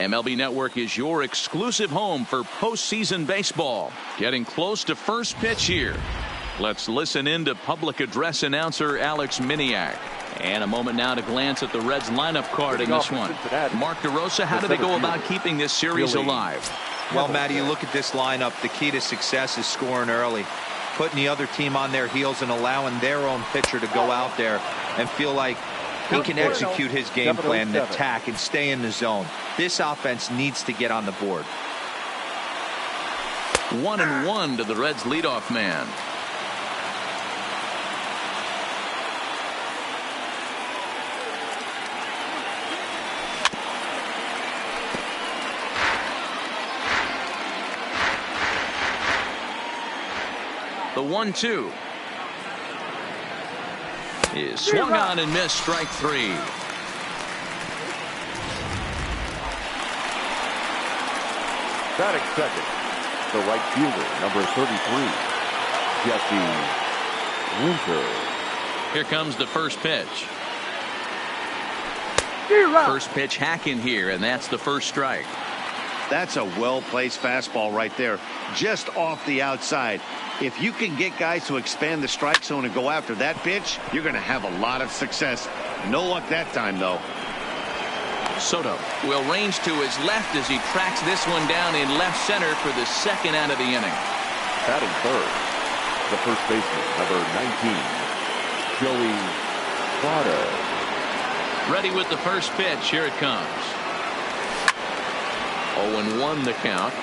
MLB Network is your exclusive home for postseason baseball. Getting close to first pitch here. Let's listen in to public address announcer Alex Miniak. And a moment now to glance at the Reds lineup card in this one. Mark DeRosa, how do they go about keeping this series alive? Well, Matty, you look at this lineup. The key to success is scoring early, putting the other team on their heels and allowing their own pitcher to go out there and feel like he can execute his game plan and attack and stay in the zone. This offense needs to get on the board. 1-1 to the Reds leadoff man. The 1-2 is swung on and missed. Strike three. Batting second, the right fielder, number 33, Jesse Winker. Here comes the first pitch. First pitch hack in here, and that's the first strike. That's a well-placed fastball right there, just off the outside. If you can get guys to expand the strike zone and go after that pitch, you're going to have a lot of success. No luck that time, though. Soto will range to his left as he tracks this one down in left center for the second out of the inning. Batting third, the first baseman, number 19, Joey Votto. Ready with the first pitch. Here it comes. 0-1 the count.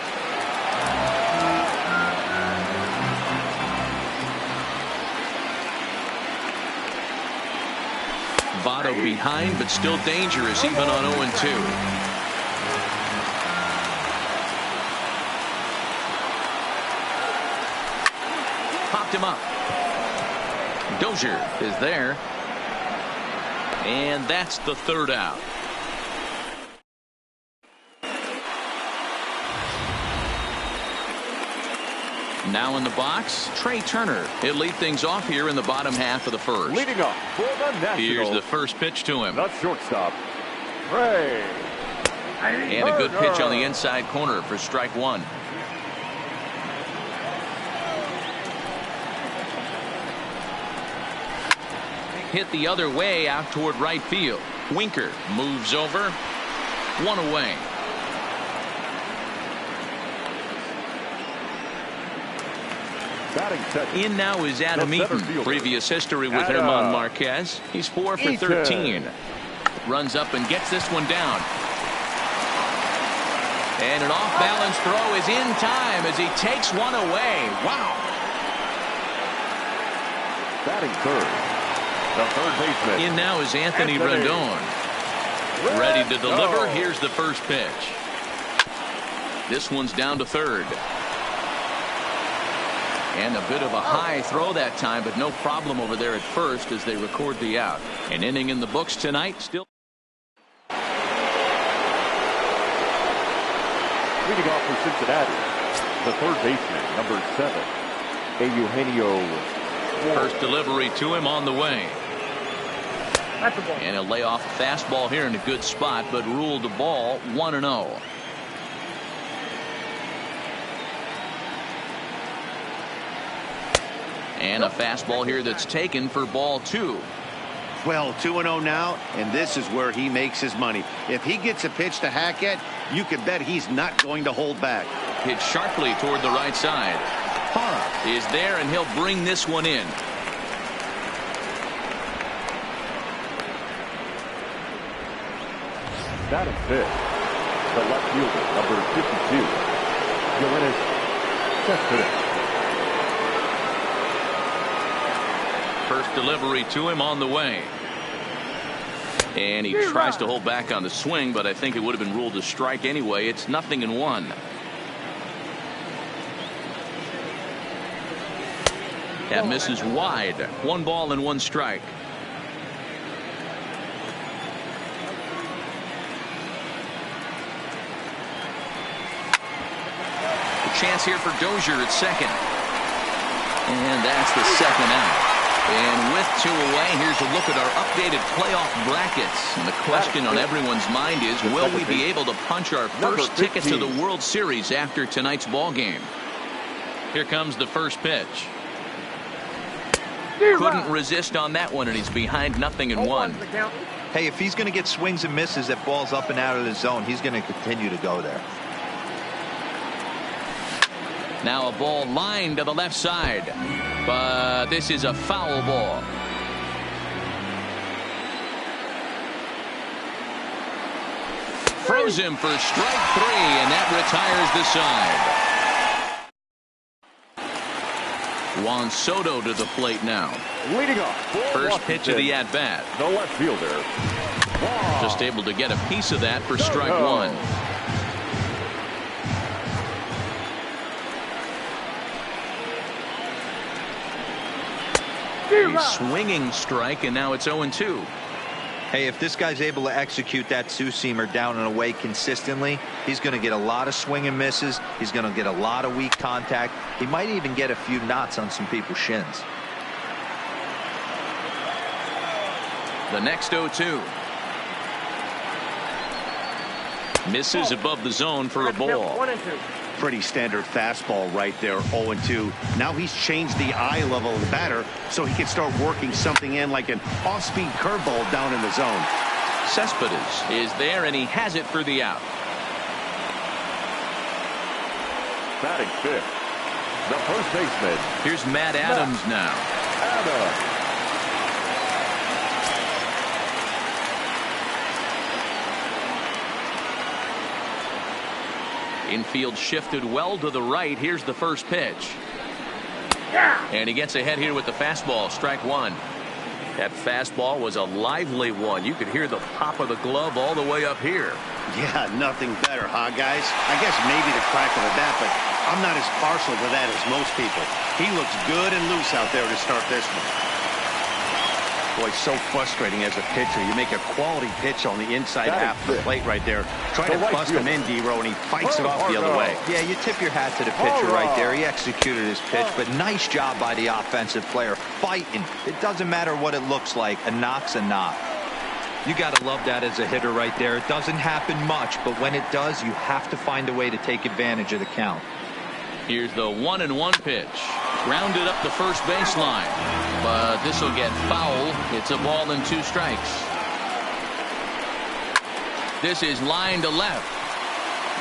Votto behind, but still dangerous even on 0-2. Popped him up. Dozier is there. And that's the third out. Now in the box, Trey Turner. He'll lead things off here in the bottom half of the first. Leading up for the Nationals. Here's the first pitch to him. The shortstop, Trey. And a good pitch on the inside corner for strike one. Hit the other way out toward right field. Winker moves over. One away. In now is Adam Eaton. Previous history with German Marquez. He's 4 for 13. Runs up and gets this one down. And an off-balance throw is in time as he takes one away. Wow. Batting third, the third baseman. In now is Anthony Rendon. Ready to deliver. Here's the first pitch. This one's down to third. And a bit of a high throw that time, but no problem over there at first as they record the out. An inning in the books tonight. Still leading off for Cincinnati, the third baseman, number 7, Eugenio. First delivery to him on the way. And he'll lay off a fastball here in a good spot, but ruled the ball 1-0. And a fastball here that's taken for ball 2. Well, 2-0 now, and this is where he makes his money. If he gets a pitch to hack at, you can bet he's not going to hold back. Hit sharply toward the right side. Parra is there, and he'll bring this one in. Batting fifth, the left fielder, number 52, Yoenis Cespedes. First delivery to him on the way. And he tries to hold back on the swing, but I think it would have been ruled a strike anyway. It's 0-1. That misses wide. 1 ball and 1 strike. A chance here for Dozier at second. And that's the second out. And with 2 away, here's a look at our updated playoff brackets. And the question on everyone's mind is, will we be able to punch our first ticket to the World Series after tonight's ball game? Here comes the first pitch. Couldn't resist on that one, and he's behind 0-1. Hey, if he's going to get swings and misses at balls up and out of the zone, he's going to continue to go there. Now a ball lined to the left side, but this is a foul ball. Throws him for strike 3, and that retires the side. Juan Soto to the plate now. Leading off. First pitch of the at-bat. The left fielder. Just able to get a piece of that for strike 1. A swinging strike, and now it's 0-2. Hey, if this guy's able to execute that two-seamer down and away consistently, he's going to get a lot of swing and misses. He's going to get a lot of weak contact. He might even get a few knots on some people's shins. The next 0-2. Misses above the zone for a ball. 1-2. Pretty standard fastball right there, 0-2. Now he's changed the eye level of the batter so he can start working something in like an off-speed curveball down in the zone. Cespedes is there, and he has it for the out. Batting fifth, the first baseman. Here's Matt Adams now. Adams. Infield shifted well to the right. Here's the first pitch. And he gets ahead here with the fastball. Strike 1. That fastball was a lively one. You could hear the pop of the glove all the way up here. Yeah, nothing better, huh, guys? I guess maybe the crack of the bat, but I'm not as partial to that as most people. He looks good and loose out there to start this one. Boy, so frustrating as a pitcher. You make a quality pitch on the inside half of the plate right there. Try to bust him in, D-Row, and he fights it off the other way. Yeah, you tip your hat to the pitcher right there. He executed his pitch, but nice job by the offensive player. Fighting. It doesn't matter what it looks like. A knock's a knock. You got to love that as a hitter right there. It doesn't happen much, but when it does, you have to find a way to take advantage of the count. Here's the 1-1 pitch. Grounded up the first baseline. But this will get foul. It's a ball and 2 strikes. This is line to left.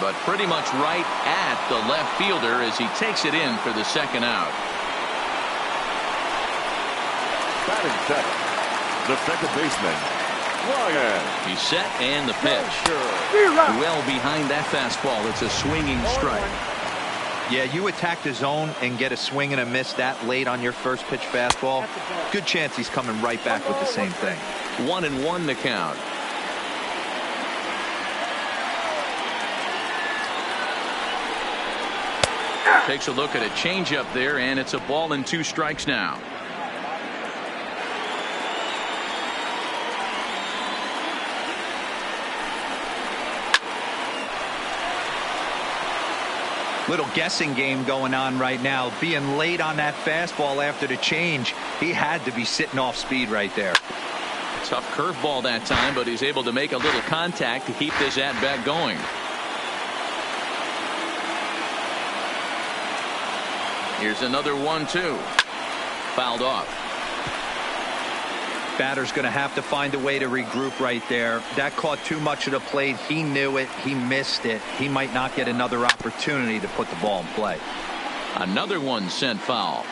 But pretty much right at the left fielder as he takes it in for the second out. Batting seventh, the second baseman, Ryan. He's set, and the pitch. Well behind that fastball. It's a swinging strike. Yeah, you attack the zone and get a swing and a miss that late on your first pitch fastball. Good chance he's coming right back with the same thing. 1-1 the count. Takes a look at a changeup there, and it's a ball and 2 strikes now. Little guessing game going on right now. Being late on that fastball after the change, he had to be sitting off speed right there. Tough curveball that time, but he's able to make a little contact to keep this at-bat going. Here's another 1-2. Fouled off. Batter's going to have to find a way to regroup right there. That caught too much of the plate. He knew it. He missed it. He might not get another opportunity to put the ball in play. Another one sent foul.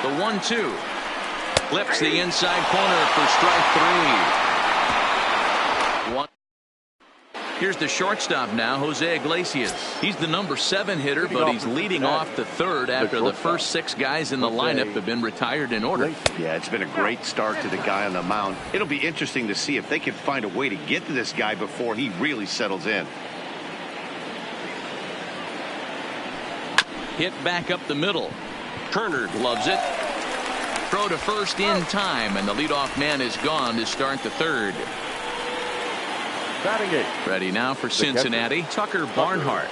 The 1-2. Flips the inside corner for strike 3. Here's the shortstop now, Jose Iglesias. He's the number 7 hitter, but he's leading off the third after the first 6 guys in the lineup have been retired in order. Yeah, it's been a great start to the guy on the mound. It'll be interesting to see if they can find a way to get to this guy before he really settles in. Hit back up the middle. Turner gloves it. Throw to first in time, and the leadoff man is gone to start the third. Batting 8. Ready now for Cincinnati, Tucker Barnhart.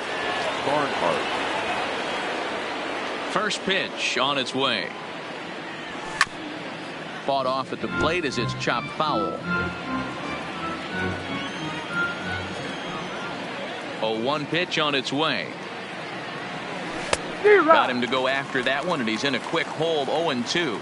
First pitch on its way. Fought off at the plate as it's chopped foul. 0-1 pitch on its way. Got him to go after that one, and he's in a quick hold. 0-2.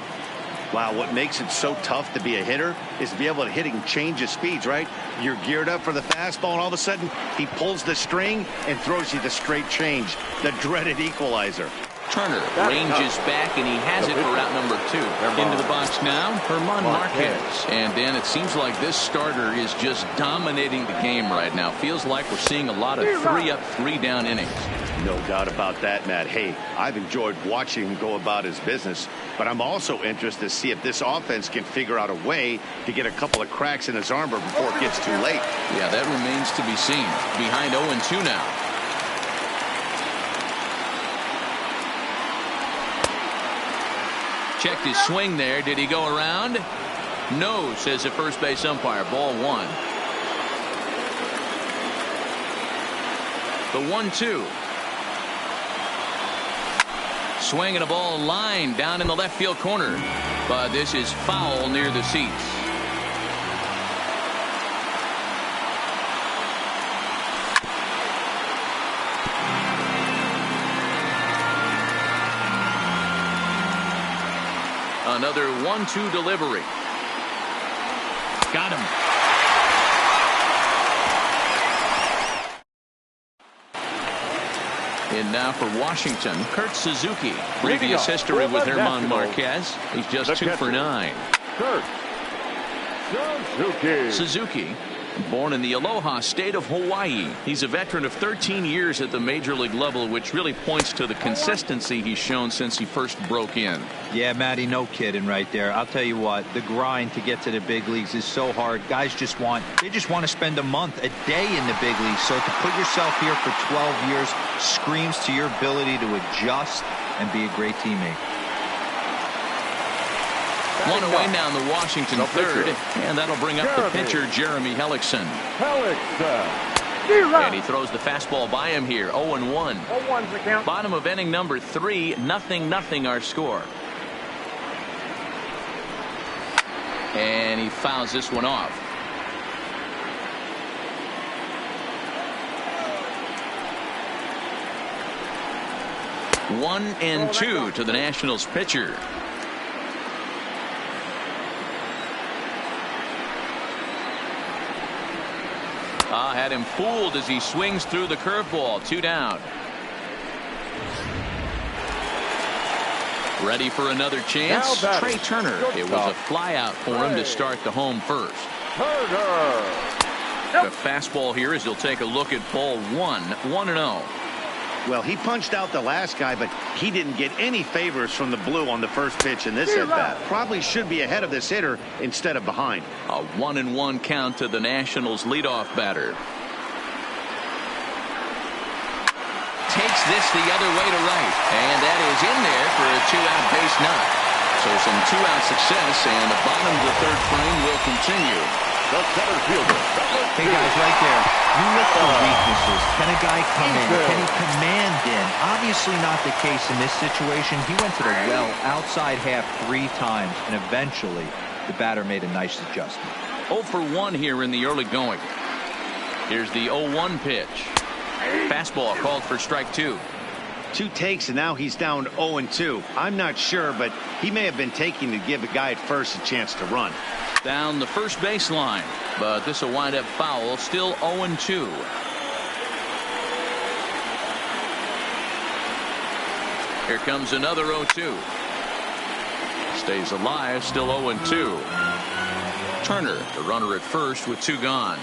Wow, what makes it so tough to be a hitter is to be able to hit and change his speeds, right? You're geared up for the fastball, and all of a sudden, he pulls the string and throws you the straight change, the dreaded equalizer. Turner ranges back, and he has it for route number 2. Into the box now, Herman Marquez. And then it seems like this starter is just dominating the game right now. Feels like we're seeing a lot of 3-up, 3-down innings. No doubt about that, Matt. Hey, I've enjoyed watching him go about his business, but I'm also interested to see if this offense can figure out a way to get a couple of cracks in his armor before it gets too late. Yeah, that remains to be seen. Behind 0-2 now. Checked his swing there. Did he go around? No, says the first base umpire. Ball 1. The 1-2. Swing and a ball line down in the left field corner. But this is foul near the seats. Another 1-2 delivery. Got him. And now for Washington, Kurt Suzuki. Previous history with Herman Marquez. He's just 2 for 9. Kurt Suzuki, born in the Aloha state of Hawaii. He's a veteran of 13 years at the major league level, which really points to the consistency he's shown since he first broke in. Yeah, Matty, no kidding right there. I'll tell you what, the grind to get to the big leagues is so hard. Guys just want to spend a month, a day in the big leagues. So to put yourself here for 12 years screams to your ability to adjust and be a great teammate. One away now in the Washington third, and that'll bring up the pitcher, Jeremy Hellickson. And he throws the fastball by him here. 0-1. Bottom of inning number 3, 0-0 our score. And he fouls this one off. One and 2 to the Nationals pitcher. Had him fooled as he swings through the curveball. 2 down. Ready for another chance. Trey Turner. It was a fly out for him to start the home first. The fastball here as he'll take a look at ball 1. 1-0. Well, he punched out the last guy, but he didn't get any favors from the blue on the first pitch in this at-bat. Probably should be ahead of this hitter instead of behind. A 1-1 count to the Nationals leadoff batter. Takes this the other way to right, and that is in there for a 2-out base knock. So some 2-out success, and the bottom of the third frame will continue. The center fielder. Hey guys, right there, you look for weaknesses. Can a guy come in? Can he command in? Obviously not the case in this situation. He went to the well outside half 3 times, and eventually the batter made a nice adjustment. 0 for 1 here in the early going. Here's the 0-1 pitch. Fastball called for strike 2. 2 takes, and now he's down 0-2. I'm not sure, but he may have been taking to give a guy at first a chance to run. Down the first baseline, but this will wind up foul. Still 0-2. Here comes another 0-2. Stays alive, still 0-2. Turner, the runner at first with 2 gone.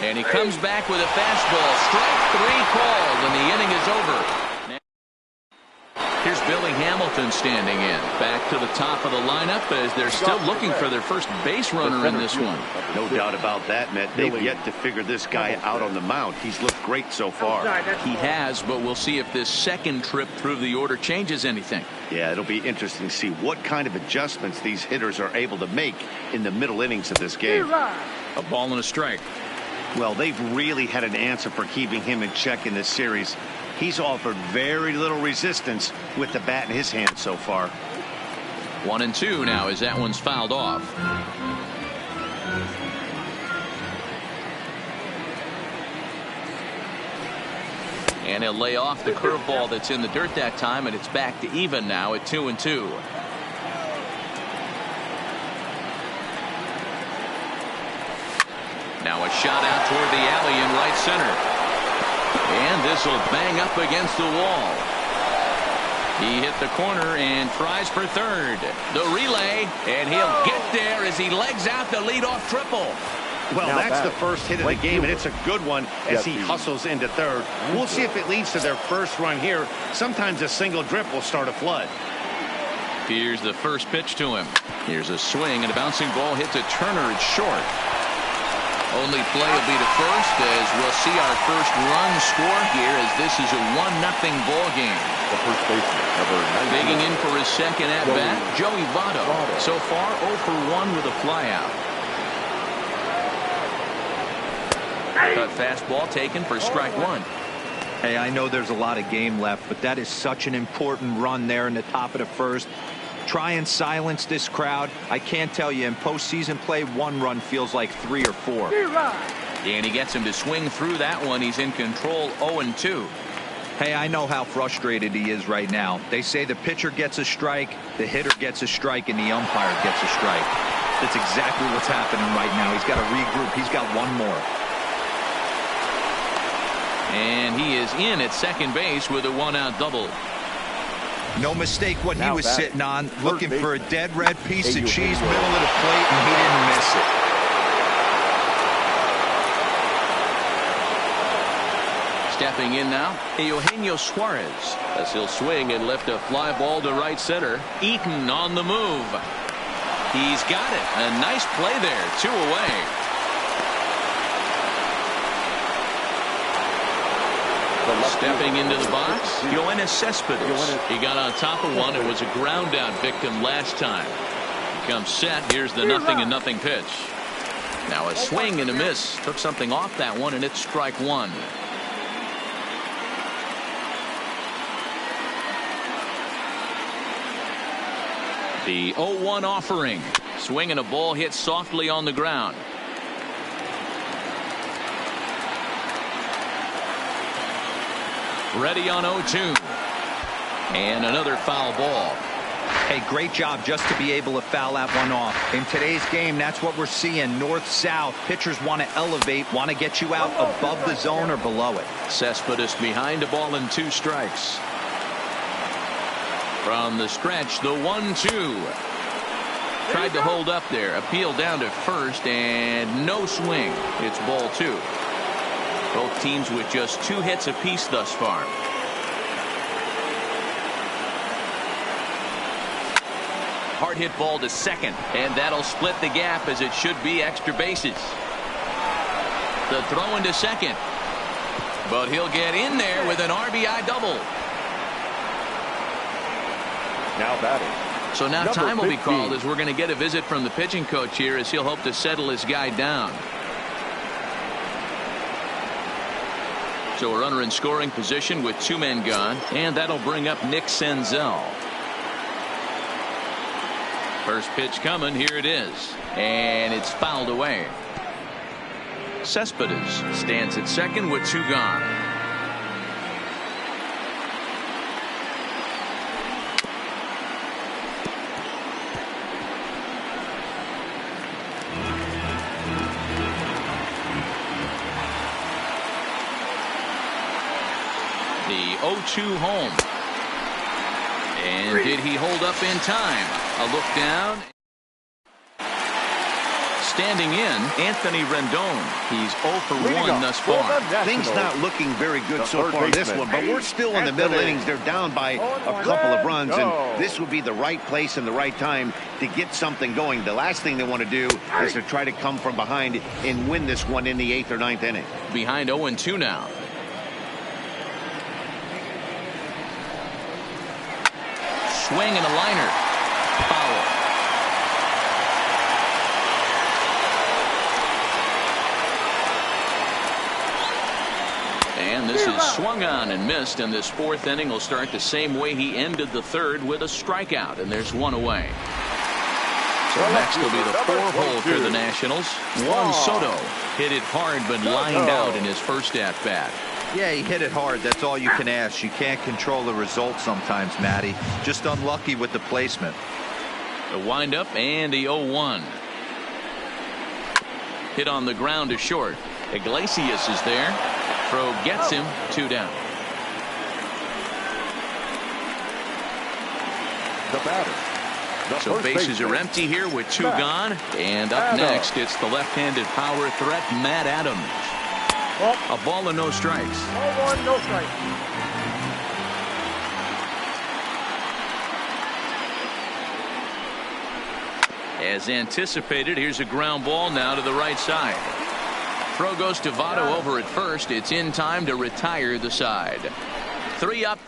And he comes back with a fastball. Strike 3 called, and the inning is over. Here's Bill Billy Hamilton standing in. Back to the top of the lineup as they're still looking for their first base runner in this one. No doubt about that, Matt. They've yet to figure this guy out on the mound. He's looked great so far. He has, but we'll see if this second trip through the order changes anything. Yeah, it'll be interesting to see what kind of adjustments these hitters are able to make in the middle innings of this game. A ball and a strike. Well, they've really had an answer for keeping him in check in this series. He's offered very little resistance with the bat in his hand so far. 1-2 now as that one's fouled off. And he'll lay off the curveball that's in the dirt that time, and it's back to even now at 2-2. Now a shot out toward the alley in right center. And this will bang up against the wall. He hit the corner and tries for third. The relay, and he'll get there as he legs out the leadoff triple. Well, that's the first hit of the game, and it's a good one as he hustles into third. We'll see if it leads to their first run here. Sometimes a single drip will start a flood. Here's the first pitch to him. Here's a swing, and a bouncing ball hits a Turner. It's short. Only play will be to first as we'll see our first run score here as this is a 1-0 ball game. The first baseman, number 90. Digging in for his second at-bat, Joey Votto. So far 0 for 1 with a flyout. Cut fastball taken for strike one. Hey, I know there's a lot of game left, but that is such an important run there in the top of the first. Try and silence this crowd. I can't tell you, in postseason play, 1 run feels like 3 or 4. And he gets him to swing through that one. He's in control 0-2. Hey, I know how frustrated he is right now. They say the pitcher gets a strike, the hitter gets a strike, and the umpire gets a strike. That's exactly what's happening right now. He's got to regroup. He's got one more. And he is in at second base with a 1-out double. No mistake what he was sitting on, looking for a dead red piece of cheese middle of the plate, and he didn't miss it. Stepping in now, Eugenio Suarez, as he'll swing and lift a fly ball to right center. Eaton on the move. He's got it. A nice play there. 2 away. Stepping into the box, Yoenis Cespedes. He got on top of one. It was a ground out victim last time. He comes set. Here's the 0-0 pitch. Now a swing and a miss. Took something off that one, and it's strike one. The 0-1 offering. Swing and a ball hit softly on the ground. Ready on 0-2. And another foul ball. Hey, great job just to be able to foul that one off. In today's game, that's what we're seeing. North-south. Pitchers want to elevate, want to get you out above the zone or below it. Cespedes behind a ball and 2 strikes. From the stretch, the 1-2. Tried to hold up there. Appeal down to first, and no swing. It's ball 2. Both teams with just 2 hits apiece thus far. Hard hit ball to second, and that'll split the gap as it should be extra bases. The throw into second, but he'll get in there with an RBI double. Now batting. So now Number time will be 15. called as we're going to get a visit from the pitching coach here as he'll hope to settle his guy down. So a runner in scoring position with 2 men gone, and that'll bring up Nick Senzel. First pitch coming. Here it is, and it's fouled away. Cespedes stands at second with 2 gone. The 0-2 home. And did he hold up in time? A look down. standing in, Anthony Rendon. He's 0 for 1 thus far. Things not looking very good so far in this one, but we're still in the middle innings. They're down by a couple of runs, and this would be the right place and the right time to get something going. The last thing they want to do is to try to come from behind and win this one in the 8th or 9th inning. Behind 0-2 now. Swing and a liner. Foul. And this is swung on and missed, and this 4th inning will start the same way he ended the 3rd, with a strikeout, and there's 1 away. So next will be the 4-hole for the Nationals. Juan Soto hit it hard but lined out in his first at-bat. Yeah, he hit it hard. That's all you can ask. You can't control the result sometimes, Matty. Just unlucky with the placement. The windup and the 0-1. Hit on the ground to short. Iglesias is there. Throw gets him. 2 down. The batter. So bases are empty here with 2 gone. And up next, it's the left-handed power threat, Matt Adams. A ball and no strikes. 0-1, no strikes. As anticipated, here's a ground ball now to the right side. Throw goes to Votto over at first. It's in time to retire the side. 3 up.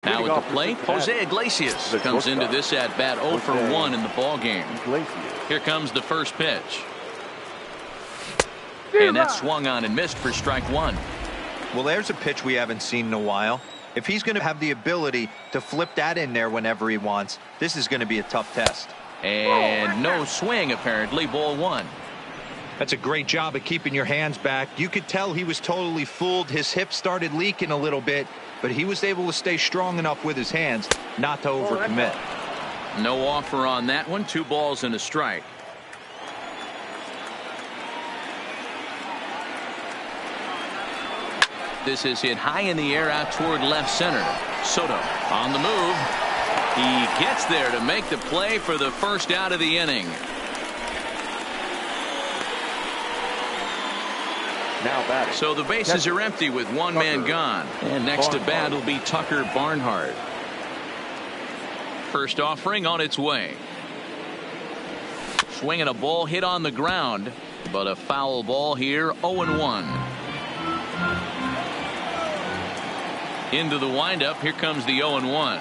Now at the plate, Jose Iglesias comes into this at bat 0 for 1 in the ball game. Here comes the first pitch. And that's swung on and missed for strike 1. Well, there's a pitch we haven't seen in a while. If he's going to have the ability to flip that in there whenever he wants, this is going to be a tough test. And no swing, apparently. Ball 1. That's a great job of keeping your hands back. You could tell he was totally fooled. His hip started leaking a little bit, but he was able to stay strong enough with his hands not to overcommit. No offer on that one. 2 balls and a strike. This is hit high in the air out toward left center. Soto on the move. He gets there to make the play for the first out of the inning. Now batting. So the bases are empty with one man gone. And next to bat will be Tucker Barnhart. First offering on its way. Swinging a ball hit on the ground, but a foul ball here. 0-1. Into the windup. Here comes the 0-1.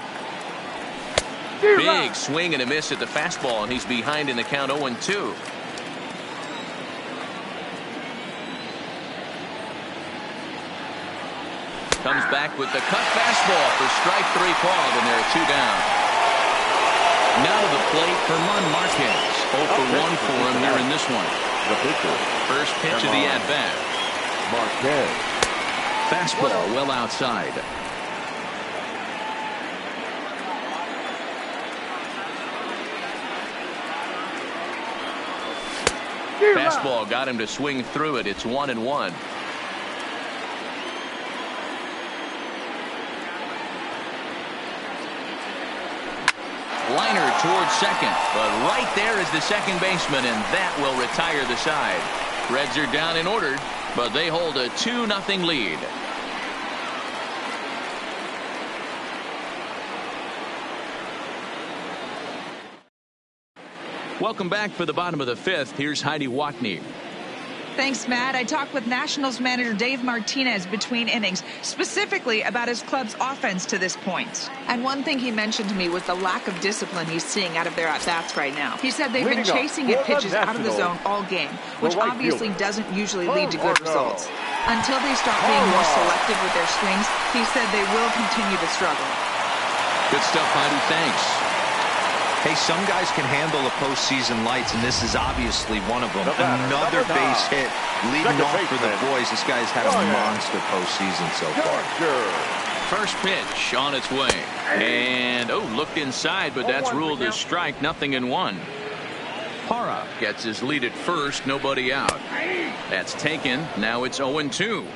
Big swing and a miss at the fastball, and he's behind in the count. 0-2. Comes back with the cut fastball for strike 3 called, and there are 2 down. Now to the plate for Marquez. 0 for 1 for him here in this one. The pitcher. First pitch of the at-bat. Marquez. Fastball well outside. Fastball got him to swing through it. It's 1-1. Liner towards second, but right there is the second baseman, and that will retire the side. Reds are down and ordered, but they hold a 2-0 lead. Welcome back for the bottom of the 5th. Here's Heidi Watney. Thanks, Matt. I talked with Nationals manager Dave Martinez between innings, specifically about his club's offense to this point. And one thing he mentioned to me was the lack of discipline he's seeing out of their at-bats right now. He said they've been chasing at pitches out of the zone all game, which obviously doesn't usually lead to good results. Until they start being more selective with their swings, he said they will continue to struggle. Good stuff, Heidi. Thanks. Hey, some guys can handle the postseason lights, and this is obviously one of them. Another base hit leading off for the boys. This guy's had a monster postseason so far. First pitch on its way. And, looked inside, but that's ruled as strike. 0-1. Parra gets his lead at first. Nobody out. That's taken. Now it's 0-2.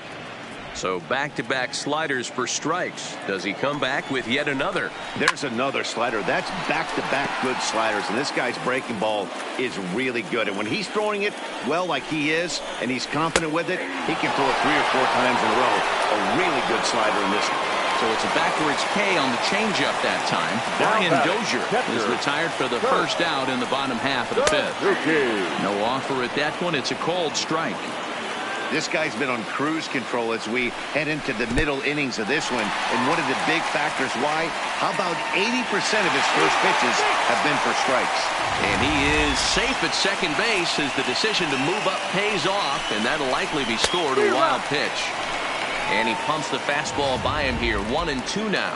So back-to-back sliders for strikes. Does he come back with yet another? There's another slider. That's back-to-back good sliders, and this guy's breaking ball is really good. And when he's throwing it well like he is, and he's confident with it, he can throw it 3 or 4 times in a row. A really good slider in this one. So it's a backwards K on the changeup that time. Brian Dozier is retired for the first out in the bottom half of the 5th. No offer at that one. It's a called strike. This guy's been on cruise control as we head into the middle innings of this one. And one of the big factors why, how about 80% of his first pitches have been for strikes. And he is safe at second base as the decision to move up pays off, and that'll likely be scored a wild pitch. And he pumps the fastball by him here. 1-2 now.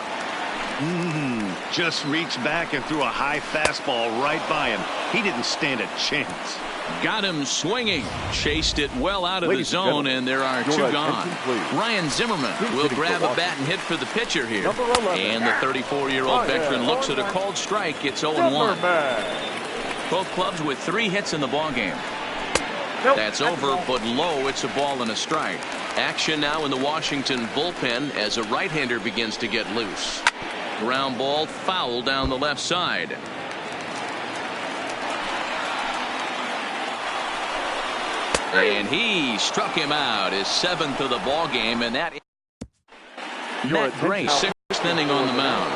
Just reached back and threw a high fastball right by him. He didn't stand a chance. Got him swinging. Chased it well out of the zone, and there are 2 gone. Ryan Zimmerman will grab a bat and hit for the pitcher here. And the 34-year-old veteran looks at a called strike. It's 0-1. Both clubs with 3 hits in the ballgame. That's over, but low. It's a ball and a strike. Action now in the Washington bullpen as a right-hander begins to get loose. Ground ball foul down the left side. And he struck him out, his 7th of the ball game, and that is Matt Gray, 6th inning on the mound.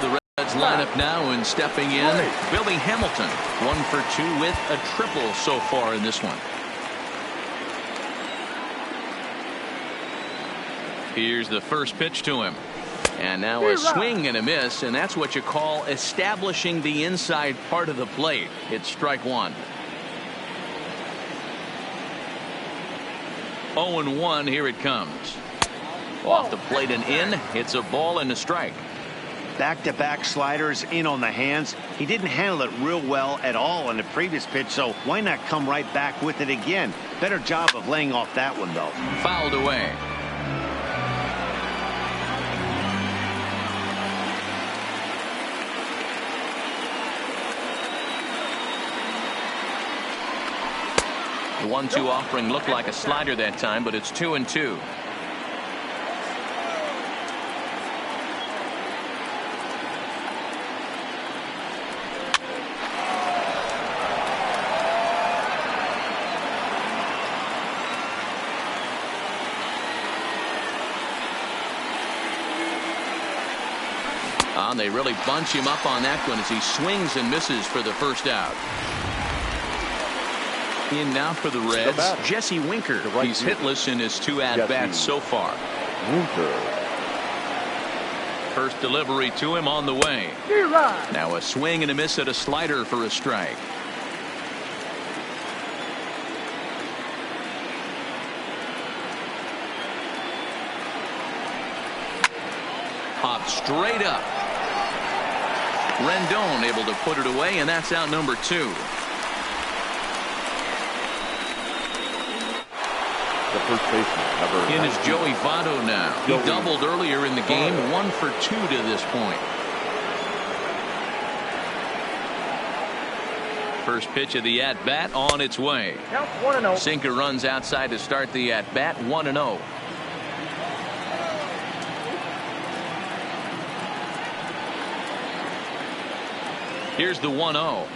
The Reds lineup now, and stepping in, Billy Hamilton, 1 for 2 with a triple so far in this one. Here's the first pitch to him. And now a swing and a miss, and that's what you call establishing the inside part of the plate. It's strike 1. 0-1, here it comes. Off the plate and in. It's a ball and a strike. Back-to-back sliders in on the hands. He didn't handle it real well at all on the previous pitch, so why not come right back with it again? Better job of laying off that one, though. Fouled away. The 1-2 offering looked like a slider that time, but it's 2-2. They really bunch him up on that one as he swings and misses for the first out. In now for the Reds, Jesse Winker. He's hitless in his 2 at-bats so far. First delivery to him on the way. Now a swing and a miss at a slider for a strike. Popped straight up. Rendon able to put it away, and that's out number 2. The first baseman, in is Joey Votto now. He doubled earlier in the game, 1 for 2 to this point. First pitch of the at-bat on its way. Sinker runs outside to start the at-bat, 1-0. Here's the 1-0.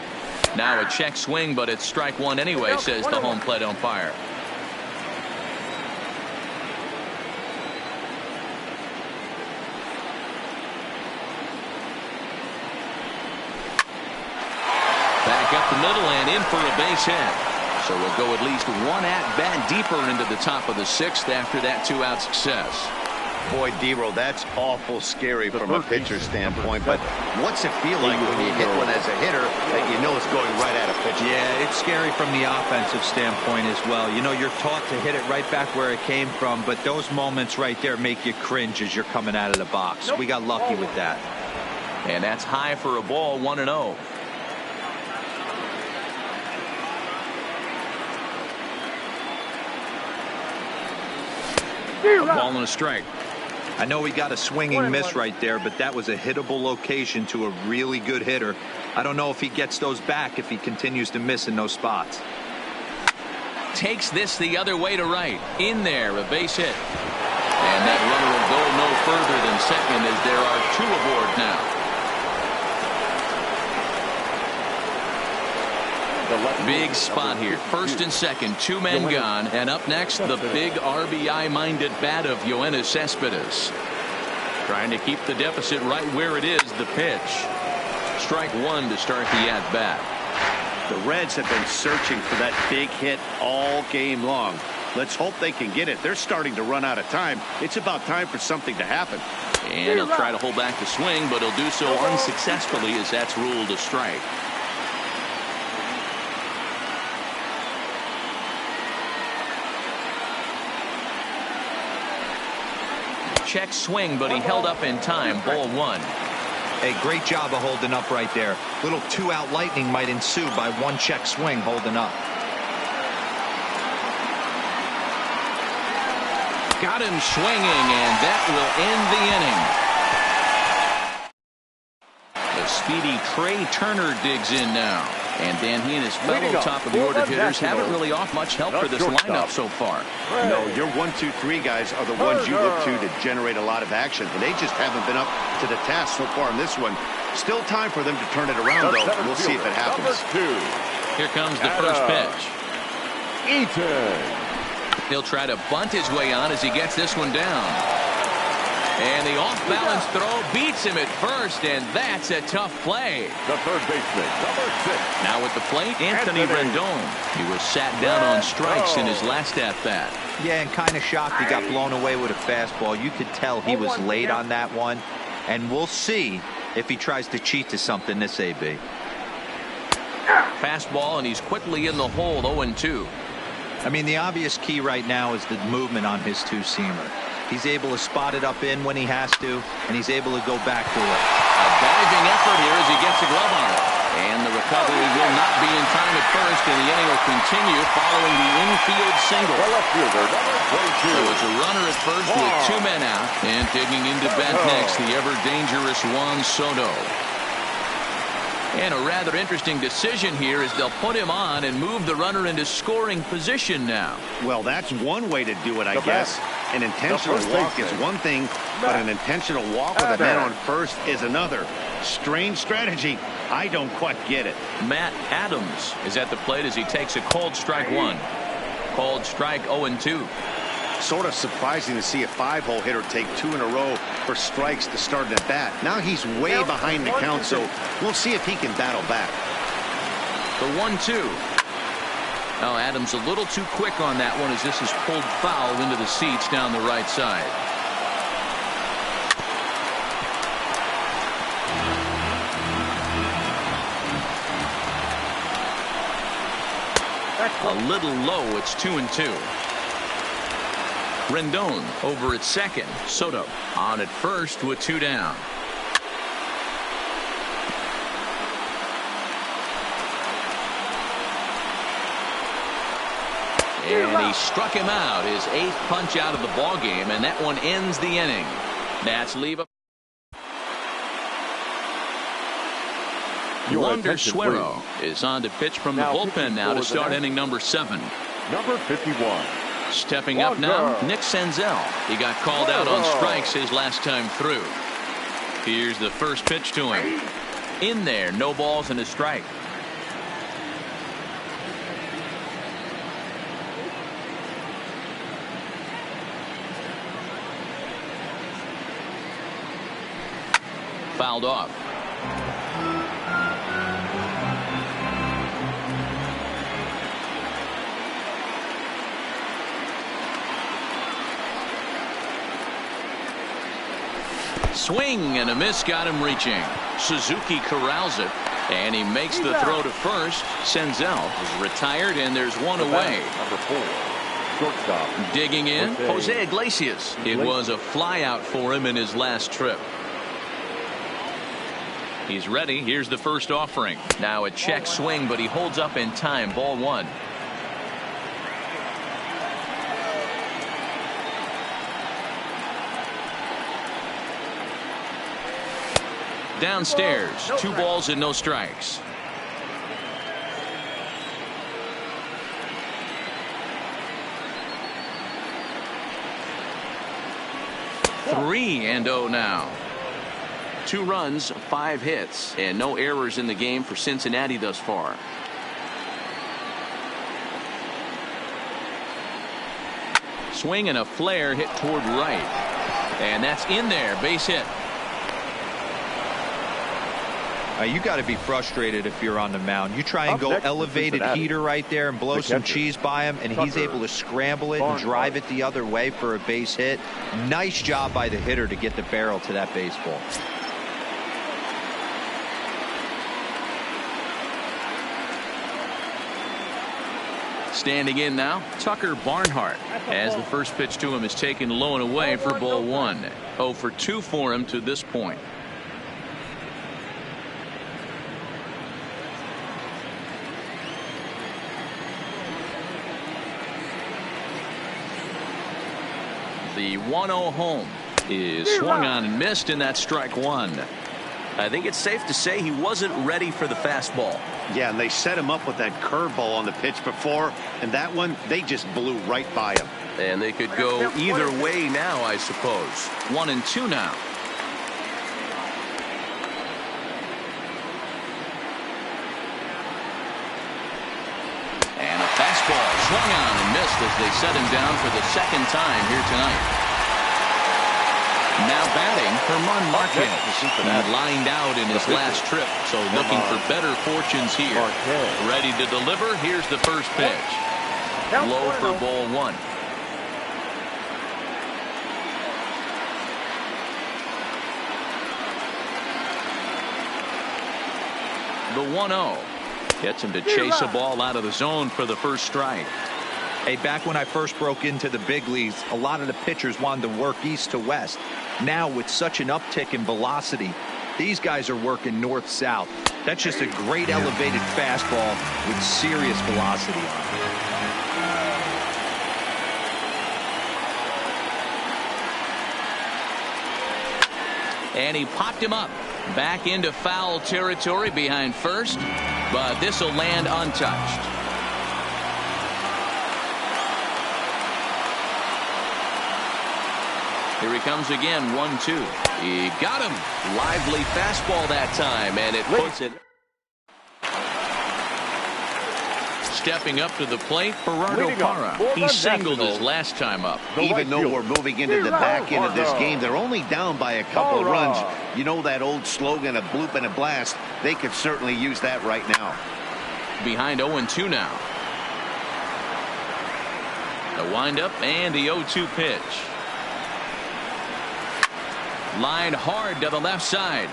Now a check swing, but it's strike 1 anyway, says the home plate umpire. Back up the middle and in for a base hit. So we'll go at least 1 at-bat deeper into the top of the 6th after that 2-out success. Boy, D-Roll, that's awful scary from a pitcher's standpoint. But what's it feel like when you hit one as a hitter that you know it's going right at a pitcher? Yeah, it's scary from the offensive standpoint as well. You know, you're taught to hit it right back where it came from, but those moments right there make you cringe as you're coming out of the box. We got lucky with that. And that's high for a ball, 1-0. A ball and a strike. I know he got a swinging miss right there, but that was a hittable location to a really good hitter. I don't know if he gets those back if he continues to miss in those spots. Takes this the other way to right. In there, a base hit. And that runner will go no further than second as there are 2 aboard now. Big spot here. First and second, 2 men gone. And up next, the big RBI-minded bat of Yoenis Cespedes. Trying to keep the deficit right where it is, the pitch. Strike 1 to start the at-bat. The Reds have been searching for that big hit all game long. Let's hope they can get it. They're starting to run out of time. It's about time for something to happen. And he'll try to hold back the swing, but he'll do so unsuccessfully as that's ruled a strike. Check swing, but he held up in time. Ball 1. Hey, great job of holding up right there. Little 2-out lightning might ensue by 1 check swing holding up. Got him swinging, and that will end the inning. The speedy Trey Turner digs in now. And Dan, he and his fellow top-of-the-order hitters haven't really offered much help for this lineup so far. No, your 1, 2, 3 guys are the ones you look to generate a lot of action. And they just haven't been up to the task so far in this one. Still time for them to turn it around, though. We'll see if it happens. Here comes the first pitch. Eaton. He'll try to bunt his way on as he gets this one down. And the off-balance throw beats him at first, and that's a tough play. The third baseman, number 6. Now at the plate, Anthony Rendon. He was sat down on strikes in his last at-bat. Yeah, and kind of shocked he got blown away with a fastball. You could tell he was late on that one, and we'll see if he tries to cheat to something this AB. Fastball, and he's quickly in the hole, 0-2. I mean, the obvious key right now is the movement on his 2-seamer. He's able to spot it up in when he has to, and he's able to go back to it. A diving effort here as he gets a glove on it. And the recovery will not be in time at first, and the inning will continue following the infield single. The left fielder, number 22. So it's a runner at first with 2 men out. And digging into bat next, the ever-dangerous Juan Soto. And a rather interesting decision here is they'll put him on and move the runner into scoring position now. Well, that's one way to do it, I guess. An intentional walk is one thing, but an intentional walk with a man on first is another. Strange strategy. I don't quite get it. Matt Adams is at the plate as he takes a called strike one. Called strike 0-2. Sort of surprising to see a 5-hole hitter take 2 in a row for strikes to start at bat. Now he's way behind the count, so we'll see if he can battle back. The 1-2. Now Adams a little too quick on that one as this is pulled foul into the seats down the right side. A little low. It's 2-2. Rendon over at second. Soto on at first with 2 down. And he struck him out, his 8th punch out of the ball game, and that one ends the inning. Nats leave up. Wander Suero is on to pitch from the bullpen now to start inning number 7. Number 51. Stepping up now, Nick Senzel. He got called out on strikes his last time through. Here's the first pitch to him. In there, no balls and a strike. Fouled off. Swing and a miss got him reaching. Suzuki corrals it, and he makes the throw to first. Senzel is retired, and there's one away. Number 4. Shortstop. Digging in, Jose Iglesias. It was a flyout for him in his last trip. He's ready. Here's the first offering. Now a check swing, but he holds up in time. Ball 1. Downstairs, 2 balls and no strikes. Three and 0 now. 2 runs, 5 hits, and no errors in the game for Cincinnati thus far. Swing and a flare hit toward right. And that's in there. Base hit. You got to be frustrated if you're on the mound. You try and go elevated heater right there and blow some cheese by him, and he's able to scramble it and drive it the other way for a base hit. Nice job by the hitter to get the barrel to that baseball. Standing in now, Tucker Barnhart, as the first pitch to him is taken low and away for ball 1. 0 for 2 for him to this point. The 1-0 home is swung on and missed, and that's strike 1. I think it's safe to say he wasn't ready for the fastball. Yeah, and they set him up with that curveball on the pitch before, and that one, they just blew right by him. And they could go either way now, I suppose. 1-2 now. And a fastball swung on and missed as they set him down for the second time here tonight. Now batting, Herman Marquez. He lined out in his last trip, so looking for better fortunes here. Ready to deliver. Here's the first pitch. Low for ball 1. The 1-0 gets him to chase a ball out of the zone for the first strike. Hey, back when I first broke into the big leagues, a lot of the pitchers wanted to work east to west. Now, with such an uptick in velocity, these guys are working north-south. That's just a great elevated fastball with serious velocity on it. And he popped him up. Back into foul territory behind first. But this will land untouched. Here he comes again, 1-2. He got him. Lively fastball that time, and it puts it. Stepping up to the plate, Gerardo Parra. He singled his last time up. Even though we're moving into the back end of this game, they're only down by a couple runs. You know that old slogan, a bloop and a blast. They could certainly use that right now. Behind 0-2 now. The windup and the 0-2 pitch. Line hard to the left side.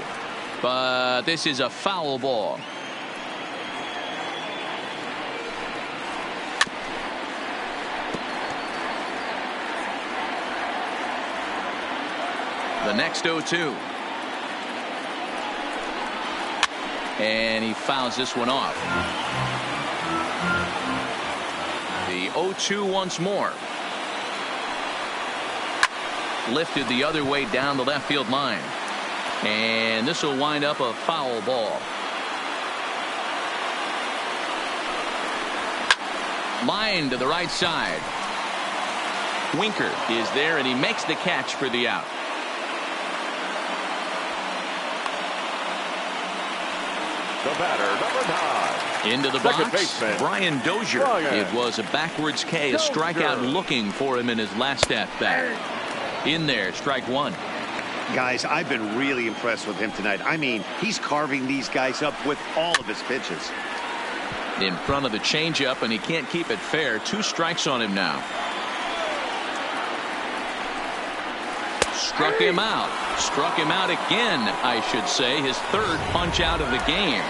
But this is a foul ball. The next 0-2. And he fouls this one off. The 0-2 once more. Lifted the other way down the left field line. And this will wind up a foul ball. Line to the right side. Winker is there, and he makes the catch for the out. The batter, number 9. Into the Second box, baseman, Brian Dozier. Brian. It was a backwards K, a strikeout looking for him in his last at bat. In there, strike one. Guys, I've been really impressed with him tonight. I mean, he's carving these guys up with all of his pitches. In front of the changeup, and he can't keep it fair. 2 strikes on him now. Struck him out. Struck him out again, I should say. His 3rd punch out of the game.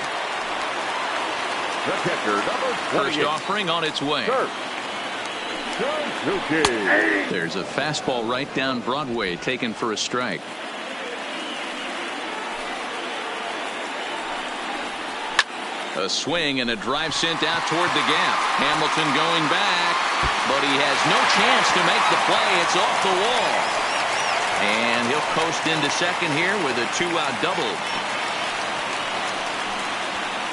The catcher, number 28. First offering on its way. Suzuki. There's a fastball right down Broadway, taken for a strike. A swing and a drive sent out toward the gap. Hamilton going back, but he has no chance to make the play. It's off the wall. And he'll coast into second here with a 2-out double.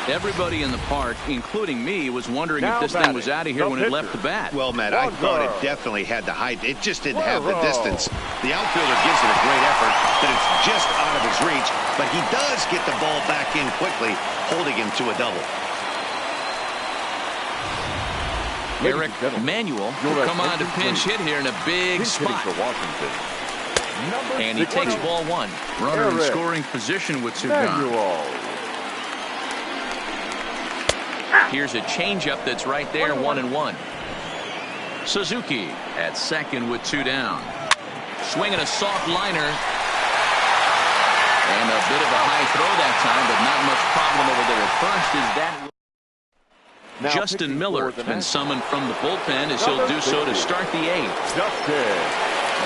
Everybody in the park, including me, was wondering if this thing was out of here when it left the bat. Well, Matt, I thought it definitely had the height. It just didn't have the distance. The outfielder gives it a great effort, but it's just out of his reach. But he does get the ball back in quickly, holding him to a double. Eric Manuel will come on to pinch hit here in a big spot. And he takes ball 1. Runner in scoring position with 2 gone. Here's a changeup that's right there, 1-1. Suzuki at second with 2 down. Swinging a soft liner. And a bit of a high throw that time, but not much problem over there at first. Is that now Justin Miller has been summoned from the bullpen as he'll do so to start the 8th.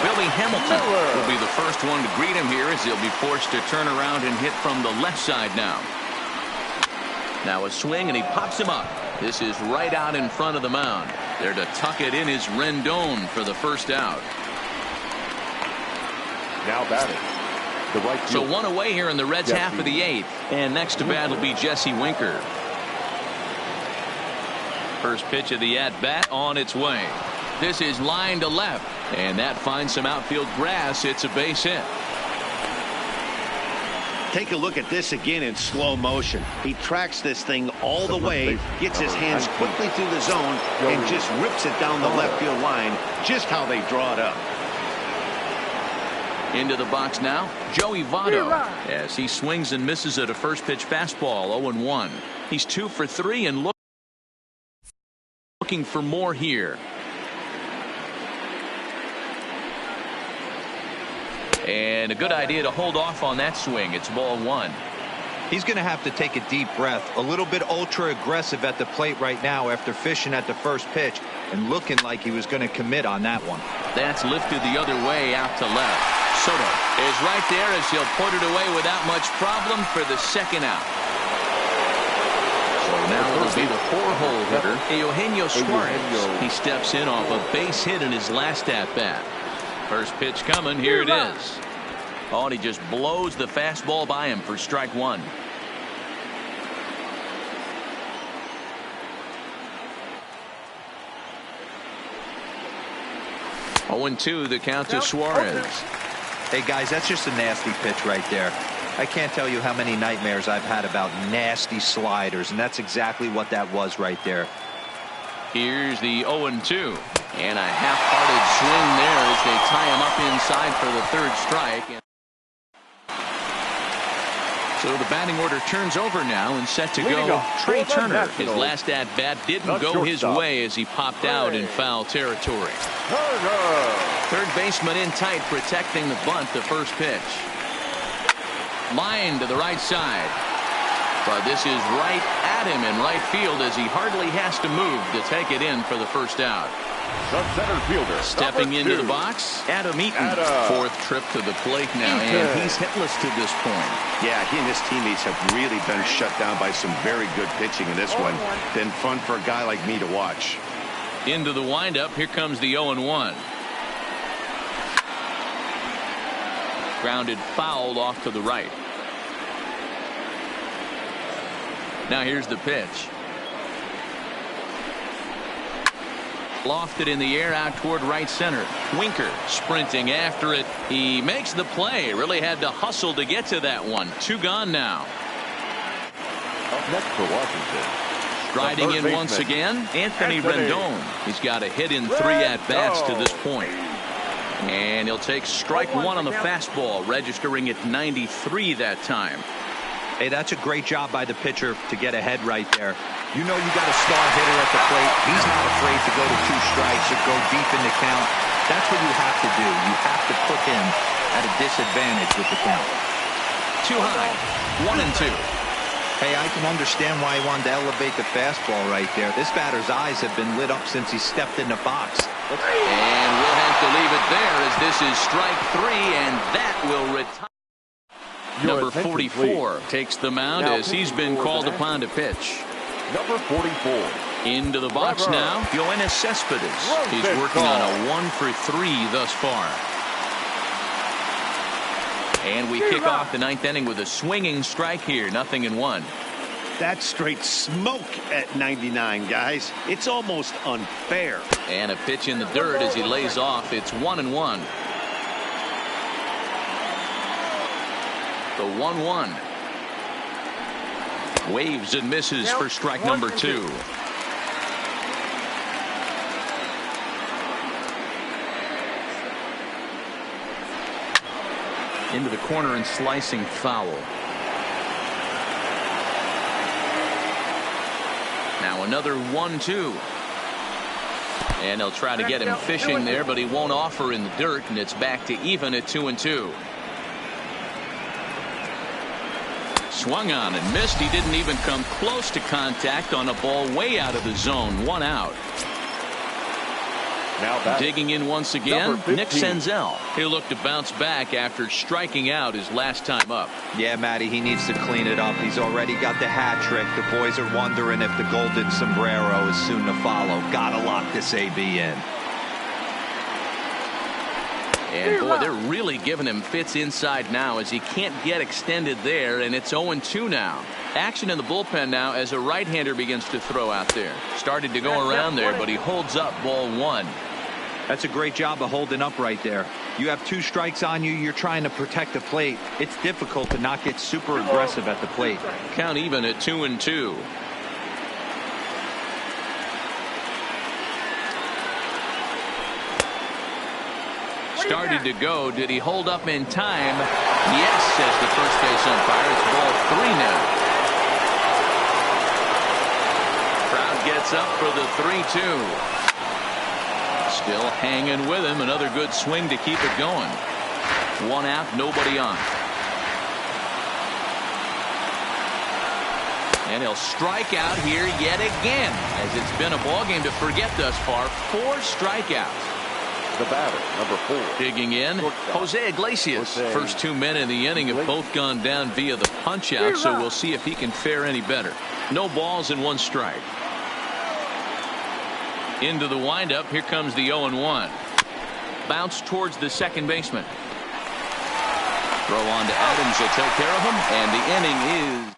Billy Hamilton will be the first one to greet him here as he'll be forced to turn around and hit from the left side now. Now a swing, and he pops him up. This is right out in front of the mound. There to tuck it in is Rendon for the first out. Now batting. The right so 1 away here in the Reds' half of the 8th. And next to bat will be Jesse Winker. First pitch of the at-bat on its way. This is line to left. And that finds some outfield grass. It's a base hit. Take a look at this again in slow motion. He tracks this thing all the way, gets his hands quickly through the zone, and just rips it down the left field line, just how they draw it up. Into the box now, Joey Votto, as he swings and misses at a first pitch fastball, 0-1. He's 2 for 3 and looking for more here. And a good idea to hold off on that swing. It's ball 1. He's going to have to take a deep breath. A little bit ultra aggressive at the plate right now after fishing at the first pitch and looking like he was going to commit on that one. That's lifted the other way out to left. Soto is right there as he'll put it away without much problem for the second out. So now it'll be the 4-hole hitter, Eugenio Suarez. He steps in off a base hit in his last at bat. First pitch coming. Here it is. Oh, and he just blows the fastball by him for strike one. 0-2 the count to Suarez. Hey guys, that's just a nasty pitch right there. I can't tell you how many nightmares I've had about nasty sliders, and that's exactly what that was right there. Here's the 0-2, and a half-hearted swing there as they tie him up inside for the third strike. So the batting order turns over now and set to go. Trey Turner, his last at-bat didn't go his way as he popped out in foul territory. Third baseman in tight, protecting the bunt, the first pitch. Line to the right side. But this is right at him in right field as he hardly has to move to take it in for the first out. The center fielder. Stepping into the box, Adam Eaton. Fourth trip to the plate now, and he's hitless to this point. Yeah, he and his teammates have really been shut down by some very good pitching in this one. Been fun for a guy like me to watch. Into the windup, here comes the 0-1. Grounded foul off to the right. Now here's the pitch. Lofted in the air out toward right center. Winker sprinting after it. He makes the play. Really had to hustle to get to that one. Two gone now. Up next for Washington. Striding in once again, Anthony Rendon. He's got a hit in 3 at-bats to this point. And he'll take strike one on the fastball, registering at 93 that time. Hey, that's a great job by the pitcher to get ahead right there. You know you got a star hitter at the plate. He's not afraid to go to 2 strikes or go deep in the count. That's what you have to do. You have to put him at a disadvantage with the count. Too high. 1-2. Hey, I can understand why he wanted to elevate the fastball right there. This batter's eyes have been lit up since he stepped in the box. And we'll have to leave it there as this is strike 3, and that will retire. Number 44 takes the mound as he's been called upon to pitch. Number 44. Into the box now, Yoenis Cespedes. He's working on a 1 for 3 thus far. And we kick off the 9th inning with a swinging strike here. 0-1. That's straight smoke at 99, guys. It's almost unfair. And a pitch in the dirt as he lays off. It's 1-1. The 1-1. Waves and misses for strike number 2. Into the corner and slicing foul. Now another 1-2. And they'll try to get him fishing there, but he won't offer in the dirt, and it's back to even at 2-2. Swung on and missed. He didn't even come close to contact on a ball way out of the zone. 1 out. Now digging in once again, Nick Senzel. He'll look to bounce back after striking out his last time up. Yeah, Matty, he needs to clean it up. He's already got the hat trick. The boys are wondering if the golden sombrero is soon to follow. Gotta lock this AB in. And boy, they're really giving him fits inside now as he can't get extended there, and it's 0-2 now. Action in the bullpen now as a right-hander begins to throw out there. Started to go around there, but he holds up ball 1. That's a great job of holding up right there. You have 2 strikes on you. You're trying to protect the plate. It's difficult to not get super aggressive at the plate. Count even at 2-2. Started to go. Did he hold up in time? Yes, says the first base umpire. It's ball 3 now. Crowd gets up for the 3-2. Still hanging with him. Another good swing to keep it going. 1 out, nobody on. And he'll strike out here yet again, as it's been a ball game to forget thus far. 4 strikeouts. The batter, number 4. Digging in, Jose Iglesias. First 2 men in the inning have both gone down via the punch out, so we'll see if he can fare any better. No balls and 1 strike. Into the windup, here comes the 0-1. Bounce towards the second baseman. Throw on to Adams will take care of him, and the inning is.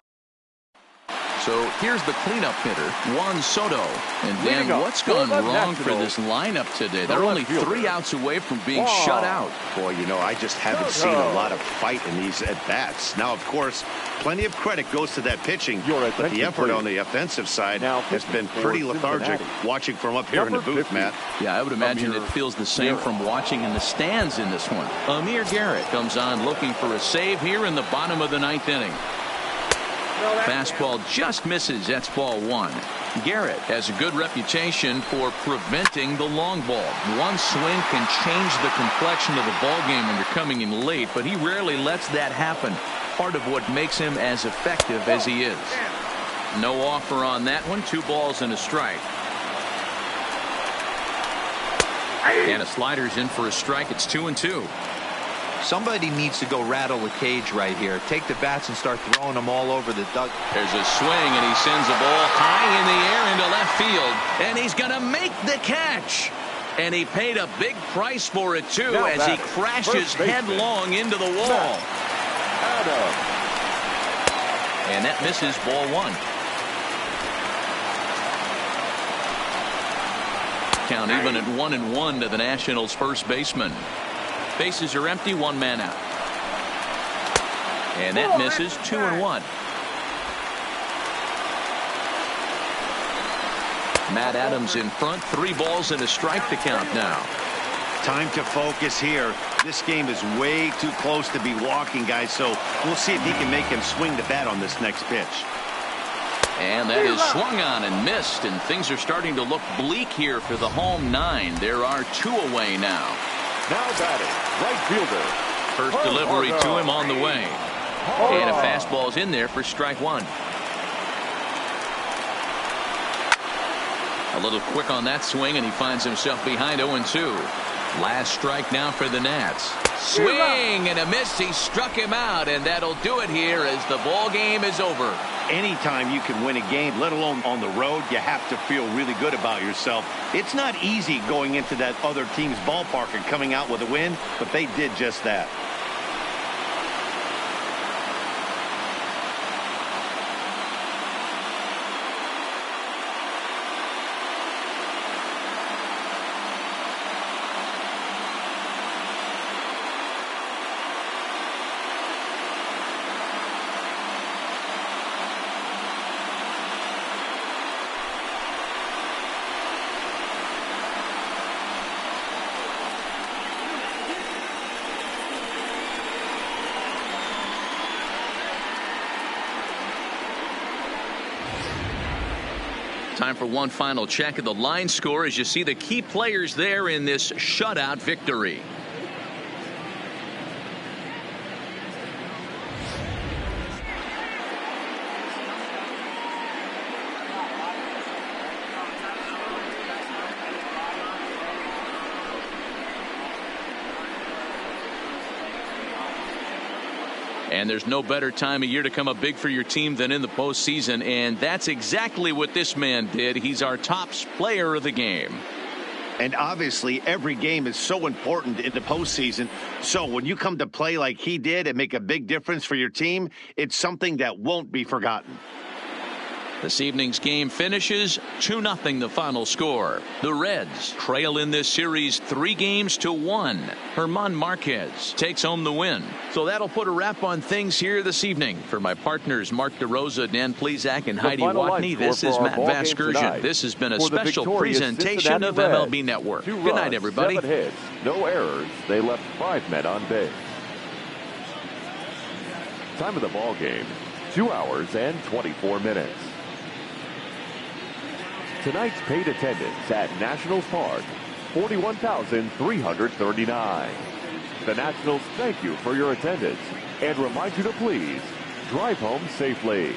So here's the cleanup hitter, Juan Soto. And Dan, what's gone wrong for this lineup today? They're only 3 outs away from being shut out. Boy, you know, I just haven't seen a lot of fight in these at-bats. Now, of course, plenty of credit goes to that pitching, but the effort on the offensive side has been pretty lethargic. Watching from up here in the booth, Matt. Yeah, I would imagine it feels the same from watching in the stands in this one. Amir Garrett comes on looking for a save here in the bottom of the 9th inning. Fastball just misses. That's ball 1. Garrett has a good reputation for preventing the long ball. One swing can change the complexion of the ball game when you're coming in late, but he rarely lets that happen. Part of what makes him as effective as he is. No offer on that one. 2 balls and a strike. And a slider's in for a strike. It's 2-2. Somebody needs to go rattle the cage right here. Take the bats and start throwing them all over the dugout. There's a swing, and he sends a ball high in the air into left field. And he's going to make the catch. And he paid a big price for it, too, as he crashes headlong into the wall. And that misses ball 1. Count even at 1-1 to the Nationals' first baseman. Bases are empty, 1 man out. And that misses. 2-1. Matt Adams in front. 3 balls and a strike to count now. Time to focus here. This game is way too close to be walking, guys, so we'll see if he can make him swing the bat on this next pitch. And that is swung on and missed, and things are starting to look bleak here for the home 9. There are 2 away now. Now batting, right fielder. First delivery to him on the way. And a fastball's in there for strike 1. A little quick on that swing, and he finds himself behind 0-2. Last strike now for the Nats. Swing and a miss. He struck him out, and that'll do it here as the ball game is over. Anytime you can win a game, let alone on the road, you have to feel really good about yourself. It's not easy going into that other team's ballpark and coming out with a win, but they did just that. Time for one final check of the line score as you see the key players there in this shutout victory. And there's no better time of year to come up big for your team than in the postseason, and that's exactly what this man did. He's our top player of the game. And obviously every game is so important in the postseason. So when you come to play like he did and make a big difference for your team, it's something that won't be forgotten. This evening's game finishes 2-0 the final score. The Reds trail in this series 3-1. German Marquez takes home the win. So that'll put a wrap on things here this evening. For my partners Mark DeRosa, Dan Plezak, and Heidi Watney, this is Matt Vasgersian. This has been a special presentation of MLB Network. Good night, everybody. 7 hits, no errors. They left 5 men on base. Time of the ball game, 2 hours and 24 minutes. Tonight's paid attendance at Nationals Park, 41,339. The Nationals thank you for your attendance and remind you to please drive home safely.